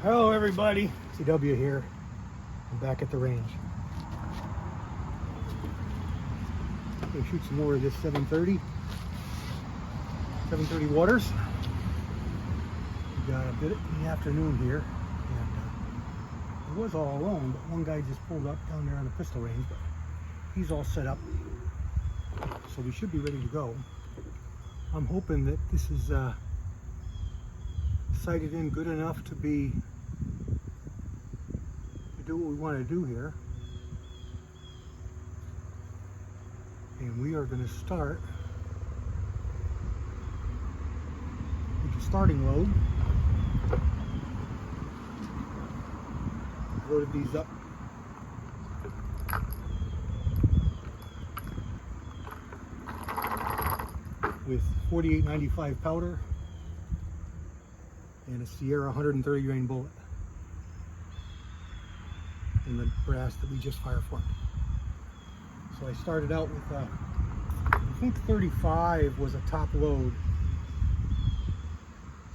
Hello everybody, CW here. I'm back at the range. I'm gonna shoot some more of this 730 waters. We got a bit in the afternoon here, and it was all alone, but one guy just pulled up down there on the pistol range, but he's all set up, so we should be ready to go. I'm hoping that this is sighted in good enough to do what we want to do here. And we are going to start with the starting load. Loaded these up. With 4895 powder and a Sierra 130 grain bullet in the brass that we just fireformed. So I started out with I think 35 was a top load,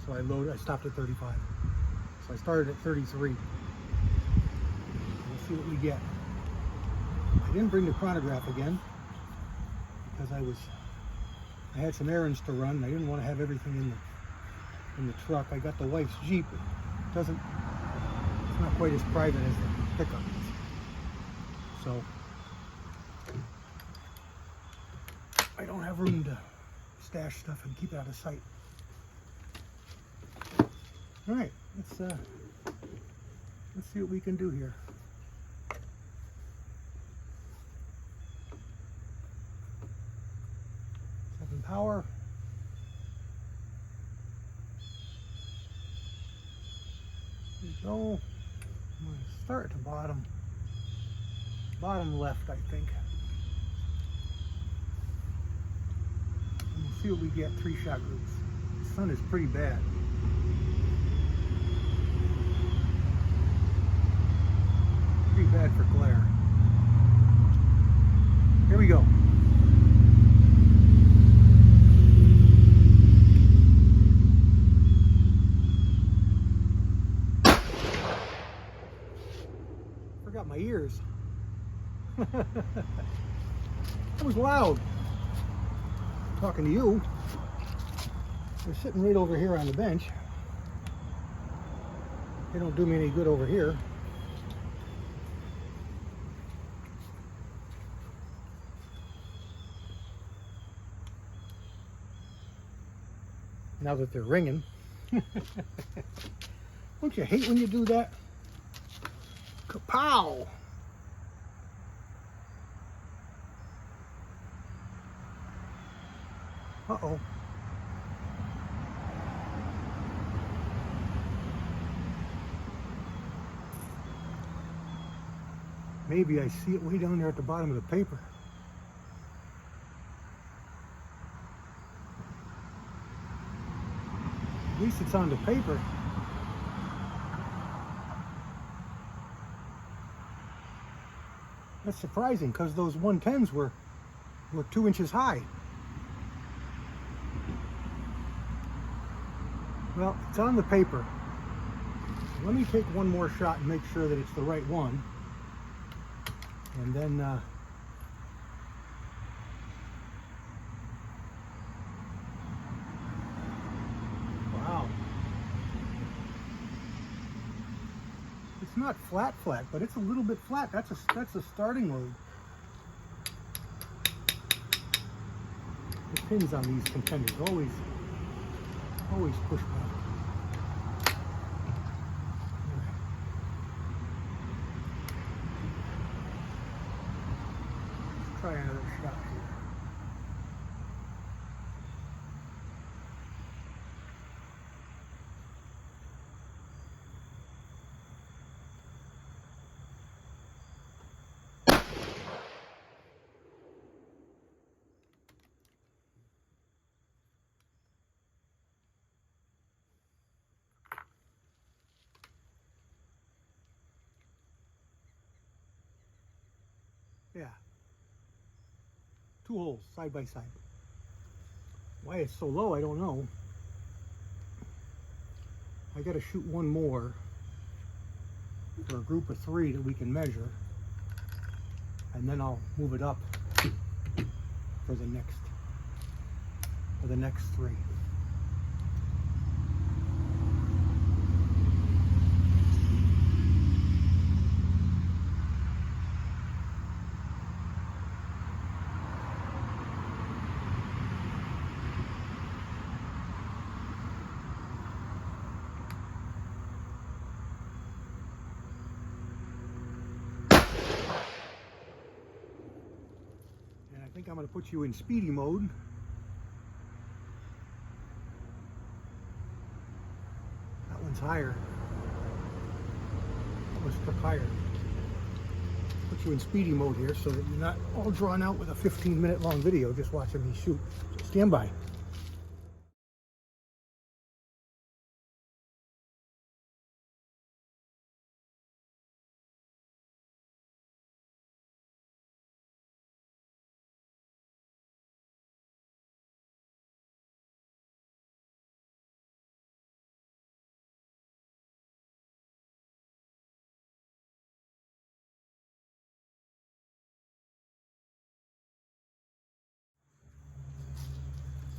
so I stopped at 35, so I started at 33. We'll see what we get. I didn't bring the chronograph again because I had some errands to run and I didn't want to have everything in the truck. I got the wife's Jeep. It's not quite as private as the pickup is. So I don't have room to stash stuff and keep it out of sight. All right, let's see what we can do here. 7 power. There we go. I'm going to start at the bottom left, I think. And we'll see what we get 3-shot groups. The sun is pretty bad. Pretty bad for glare. Here we go. Forgot my ears. That was loud. Talking to you. They're sitting right over here on the bench. They don't do me any good over here. Now that they're ringing. Don't you hate when you do that? Kapow! Uh-oh. Maybe I see it way down there at the bottom of the paper. At least it's on the paper. That's surprising because those 110s were 2 inches high. Well, it's on the paper. So let me take one more shot and make sure that it's the right one. And then wow. It's not flat, but it's a little bit flat. That's a starting load. The pins on these contenders always push back. Let's try another shot here. Yeah. 2 holes side by side. Why it's so low, I don't know. I gotta shoot one more for a group of 3 that we can measure, and then I'll move it up for the next 3. I think I'm going to put you in speedy mode. That one's higher. That one's stuck higher. Put you in speedy mode here so that you're not all drawn out with a 15-minute long video just watching me shoot. So stand by.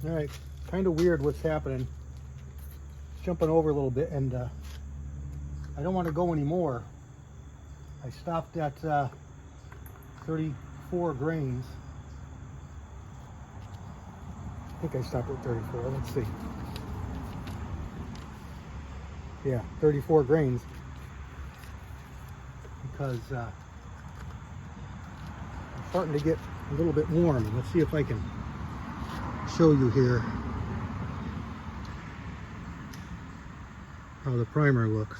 All right, kind of weird what's happening. Jumping over a little bit, and I don't want to go anymore. I stopped at 34 grains. I think I stopped at 34. Let's see. Yeah, 34 grains. Because I'm starting to get a little bit warm. Let's see if I can show you here how the primer looks.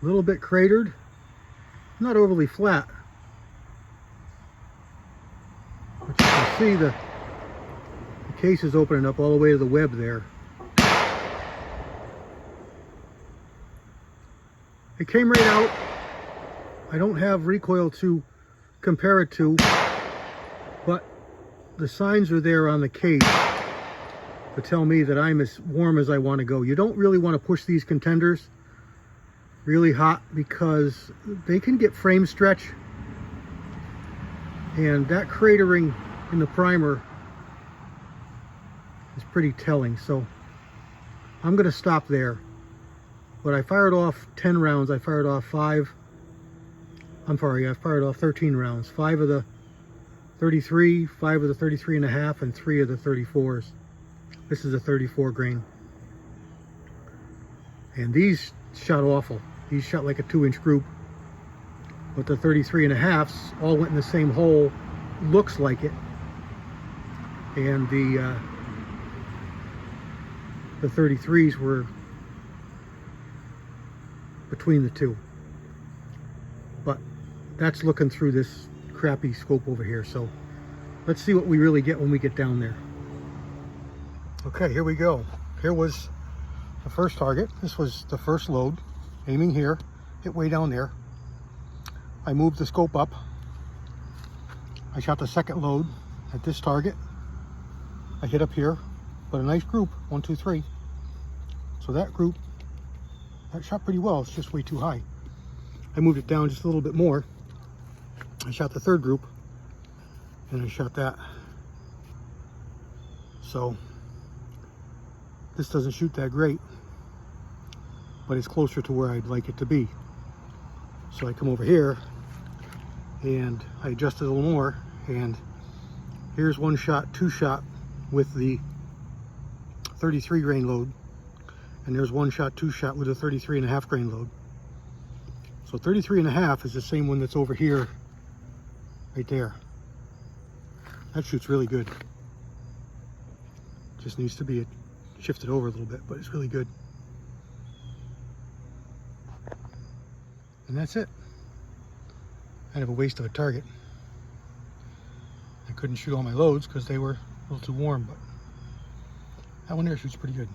A little bit cratered, not overly flat, but you can see the case is opening up all the way to the web there. It came right out. I don't have recoil to compare it to, but the signs are there on the case to tell me that I'm as warm as I want to go. You don't really want to push these contenders really hot because they can get frame stretch, and that cratering in the primer is pretty telling. So I'm going to stop there. But I fired off 10 rounds. I fired off 13 rounds. 5 of the 33, 5 of the 33.5, and 3 of the 34s. This is a 34 grain. And these shot awful. These shot like a 2-inch group. But the 33.5s all went in the same hole. Looks like it. And the 33s were between the two. But that's looking through this crappy scope over here. So let's see what we really get when we get down there. Okay, here we go. Here was the first target. This was the first load. Aiming here, hit way down there. I moved the scope up. I shot the second load at this target. I hit up here, but a nice group, 1, 2, 3. So that group, that shot pretty well. It's just way too high. I moved it down just a little bit more. I shot the third group, and I shot that. So this doesn't shoot that great, but it's closer to where I'd like it to be. So I come over here and I adjust it a little more, and here's 1 shot, 2 shot with the 33 grain load, and there's 1 shot, 2 shot with a 33.5 grain load. So 33.5 is the same one that's over here, right there. That shoots really good. Just needs to be shifted over a little bit, but it's really good. And that's it. Kind of a waste of a target. I couldn't shoot all my loads because they were a little too warm, but that one there shoots pretty good.